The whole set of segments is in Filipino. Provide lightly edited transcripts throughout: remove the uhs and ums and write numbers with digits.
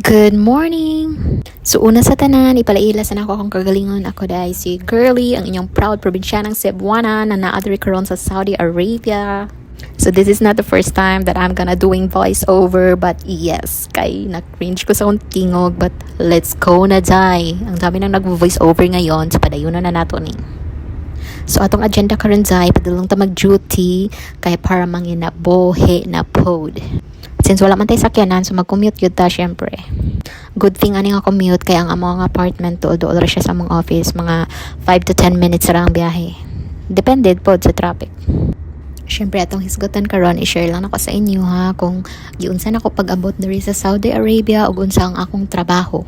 Good morning! So una sa tanan, ipalailas na ako akong kagalingon. Ako dahil si Girly, ang inyong proud probinsyanang Cebuana na naadri karon sa Saudi Arabia. So this is not the first time that I'm gonna doing voiceover, but yes, kay na-cringe ko sa akong tingog, but let's go na jay. Ang dami nang nag-voiceover ngayon, so padayunan na nato ni. So atong agenda karon jay, padulong ta mag-duty kay para mangina bohe na pod. Since wala man tayo sakyanan, so mag-commute yun ta syempre. Good thing ani nga commute kaya ang among apartment tuol ra siya sa mong office, mga 5 to 10 minutes ra ang biyahe. Depende pod sa traffic. Syempre atong hisgotan karon i-share lang ako sa inyo ha kung giunsa nako pag-abot diri sa Saudi Arabia ug unsa ang akong trabaho.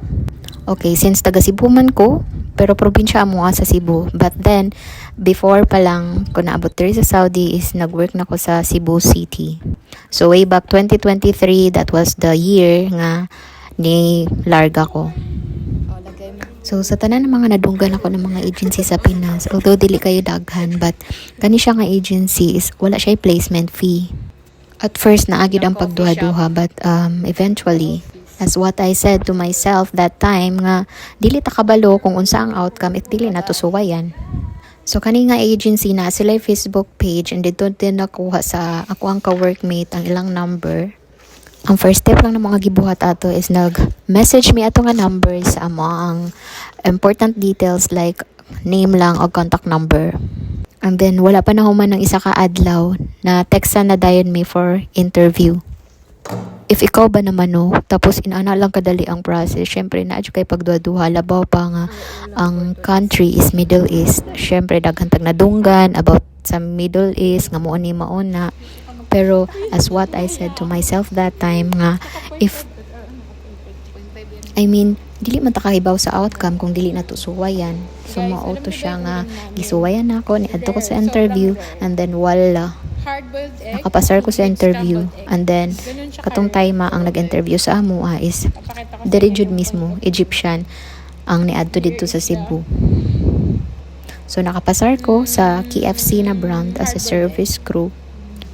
Okay, since taga Cebu man ko, pero probinsya mo sa Cebu. But then, before pa lang ko naabot diri sa Saudi is nag-work na ko sa Cebu City. So way back 2023, that was the year nga ni larga ko. So sa tanan ng mga nadunggan ako ng mga agency sa Pinas, although dili kayo daghan, but kani siya nga agency is wala siya placement fee. At first naagid ang pagduha-duha, but eventually, as what I said to myself that time nga dili ta kabalo kung unsa ang outcome if dili nato suwayan. So kani nga agency na sila Facebook page and dito din nakuha sa ako ang ka-workmate ang ilang number. Ang first step lang ng mga gibuhat ato is nag-message me ato nga number sa among important details like name lang o contact number. And then wala pa na human ng isa ka adlaw na textan na dayon me for interview. If ikaw ba naman no, tapos inaana lang kadali ang process, syempre na kay pagduha-duha labaw pa nga ang country is Middle East. Syempre daghan tag nadunggan about sa Middle East nga mo ni mauna. Pero as what I said to myself that time nga if dili man ta kahibaw sa outcome kung dili na to suwayan. So mauto siya nga gisuwayan ako ni adto ko sa interview and then wala. Nakapasar ko sa interview and then katong time ang nag-interview sa amo is diri jud mismo Egyptian ang niadto dito sa Cebu. So nakapasar ko sa KFC na brand as a service crew.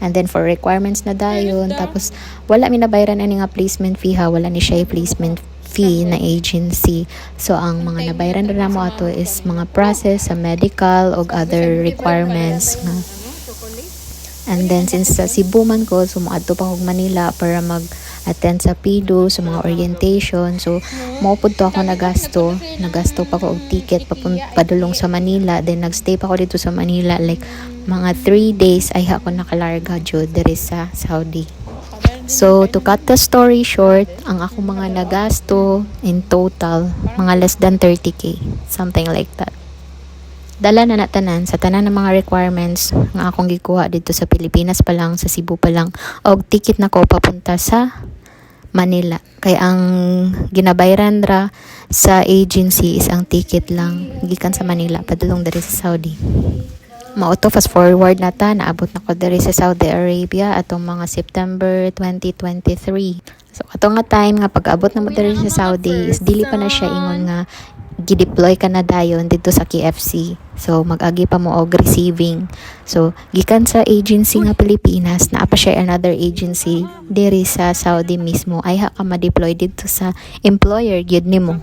And then for requirements na dayon, tapos wala mi nabayaran ani nga placement fee ha, wala ni siya placement fee na agency. So ang mga nabayaran ra mo ato is mga process sa medical o other requirements nga. And then since sa Cebu man ko, sumaadto pa kog Manila para mag-attend sa PIDO, sa mga orientation. So maupod to ako nagasto pa ko og ticket padulong sa Manila. Then nagstay pa ko dito sa Manila like mga 3 days ay ako nakalarga jud diri sa Saudi. So to cut the story short, ang ako mga nagasto in total mga less than 30k, something like that. Dala na natanan sa tanan ng mga requirements nga akong gikuha dito sa Pilipinas pa lang, sa Cebu pa lang, og ticket na ko papunta sa Manila. Kaya ang ginabayaran ra sa agency is ang ticket lang gikan sa Manila padulong diri sa Saudi. Mauto fast forward na ta, naabot na ko diri sa Saudi Arabia atong mga September 2023. So atong nga time nga pag-abot na mo diri sa Saudi is dili pa na siya ingon nga gideploy ka na dayon dito sa KFC. So mag-agi pa mo og receiving. So gikan sa agency nga Pilipinas, naa pa siya another agency diri sa Saudi mismo ay ha ka ma-deploy dito sa employer gyud nimo.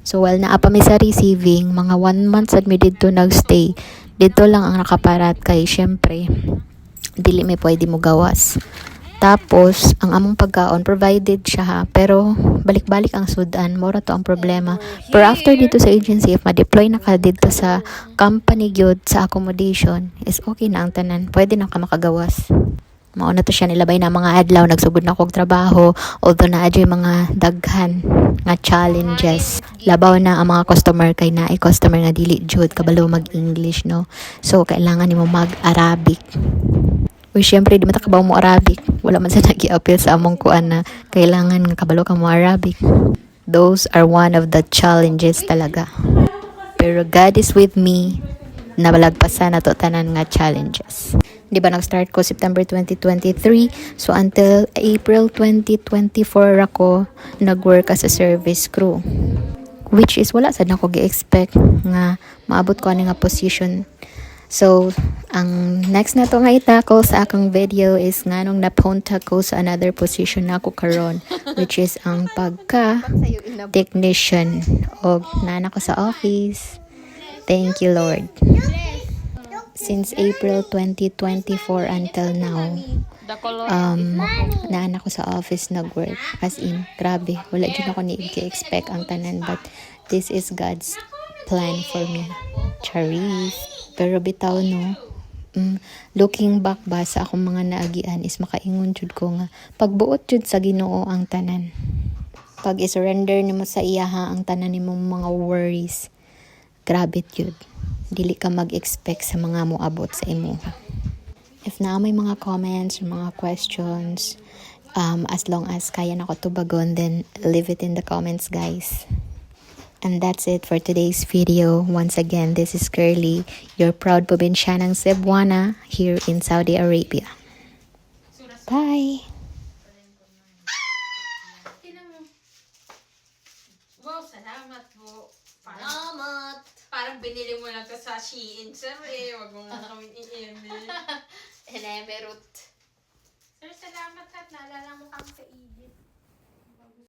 So while naa pa mi sa receiving, mga 1 month sad mi dito nagstay. Dito lang ang nakaparat kay syempre dili mi pwede mo gawas. Tapos, ang among pagkaon, provided siya ha. Pero, balik-balik ang sudan. Mora to ang problema. Pero after dito sa agency, if ma-deploy na ka dito sa company gyud sa accommodation, is okay na ang tanan. Pwede na ka makagawas. Mauna to siya nilabay na mga adlaw. Nagsugod na kong trabaho. Although na adyo mga daghan nga challenges. Labaw na ang mga customer kay na customer nga dili jud kabalo mag-English, no? So, kailangan nimo mag-Arabic. Uy, syempre, di matakabaw mo Arabic. Wala man sa nag-i-appeal sa among kuan na kailangan nga kabalo ka mo Arabic. Those are one of the challenges talaga. Pero God is with me. Nabalagpasan na to tanan nga challenges. Di ba nag-start ko September 2023. So until April 2024 ako nag-work as a service crew. Which is wala sad na ko gi-expect nga maabot ko ani nga position So, ang next na to nga itako sa akong video is nga nung napunta ko sa another position na ako karon, which is ang pagka-technician o nana ko sa office. Thank you, Lord. Since April 2024 until now, naanak ko sa office nag-work. As in, grabe. Wala dyan ako ni-expect ang tanan. But this is God's plan for me. Charis. Pero bitaw no, looking back ba sa akong mga naagian is makaingon jud ko nga pagbuot jud sa Ginoo ang tanan. Pag i-surrender nimo sa iyaha ang tanan nimong mga worries, grabe jud. Dili ka mag-expect sa mga moabot sa imo. If na may mga comments or mga questions, as long as kaya na ko tubagon, then leave it in the comments, guys. And that's it for today's video. Once again, this is Curly, your proud Provincianang Cebuana here in Saudi Arabia. Bye! Wow, salamat po. Salamat! Parang binili mo lang to sa Shein, sir eh. Wag mo nga kami i-email. Enemerut. Sir, salamat at naalala mo kami sa Egypt.